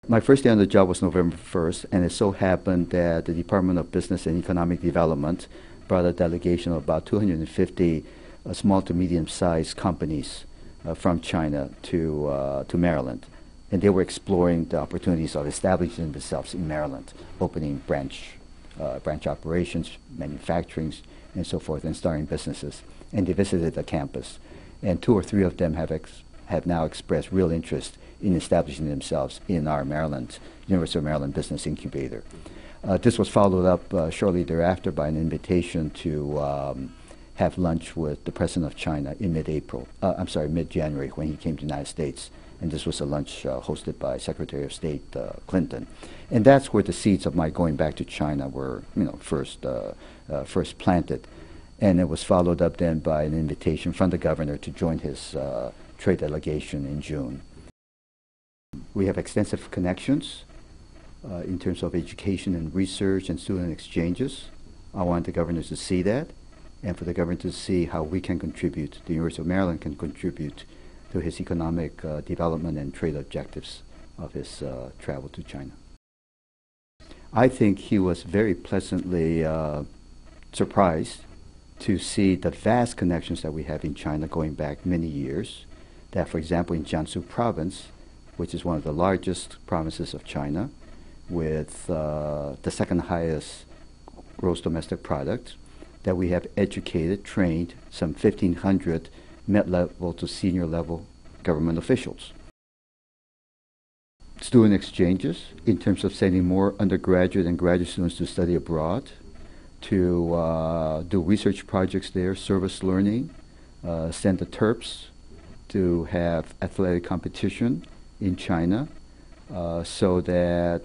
My first day on the job was November 1st, and it so happened that the Department of Business and Economic Development brought a delegation of about 250 small to medium-sized companies from China to Maryland. And they were exploring the opportunities of establishing themselves in Maryland, opening branch operations, manufacturing, and so forth, and starting businesses. And they visited the campus. And 2 or 3 of them have now expressed real interest in establishing themselves in our University of Maryland Business Incubator. This was followed up shortly thereafter by an invitation to have lunch with the President of China in mid-January when he came to the United States. And this was a lunch hosted by Secretary of State Clinton. And that's where the seeds of my going back to China were, first planted. And it was followed up then by an invitation from the governor to join his trade delegation in June. We have extensive connections in terms of education and research and student exchanges. I want the governor to see that, and for the governor to see how we can contribute, the University of Maryland can contribute to his economic development and trade objectives of his travel to China. I think he was very pleasantly surprised to see the vast connections that we have in China going back many years. That, for example, in Jiangsu province, which is one of the largest provinces of China, with the second highest gross domestic product, that we have educated, trained some 1,500 mid-level to senior level government officials. Student exchanges in terms of sending more undergraduate and graduate students to study abroad, to do research projects there, service learning, send the Terps to have athletic competition in China, so that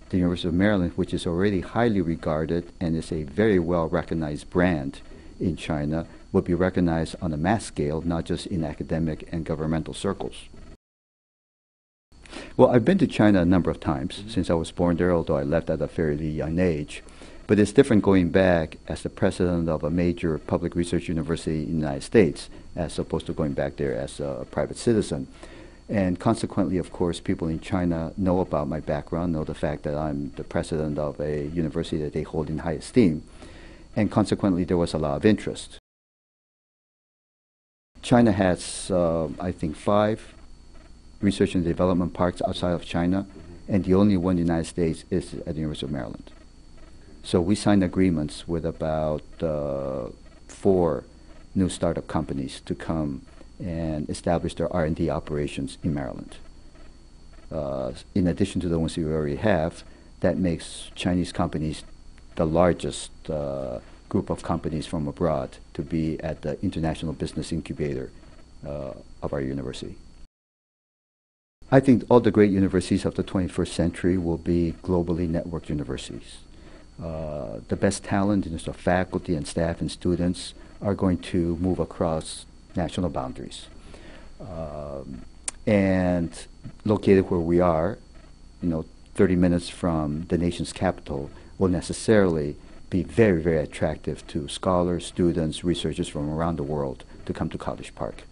the University of Maryland, which is already highly regarded and is a very well recognized brand in China, will be recognized on a mass scale, not just in academic and governmental circles. Well, I've been to China a number of times since I was born there, although I left at a fairly young age. But it's different going back as the president of a major public research university in the United States as opposed to going back there as a private citizen. And consequently, of course, people in China know about my background, know the fact that I'm the president of a university that they hold in high esteem. And consequently, there was a lot of interest. China has, I think, 5 research and development parks outside of China, and the only one in the United States is at the University of Maryland. So we signed agreements with about 4 new startup companies to come and establish their R&D operations in Maryland. In addition to the ones we already have, that makes Chinese companies the largest group of companies from abroad to be at the International Business Incubator of our university. I think all the great universities of the 21st century will be globally networked universities. The best talent in terms of faculty and staff and students are going to move across national boundaries. And located where we are, 30 minutes from the nation's capital, will necessarily be very, very attractive to scholars, students, researchers from around the world to come to College Park.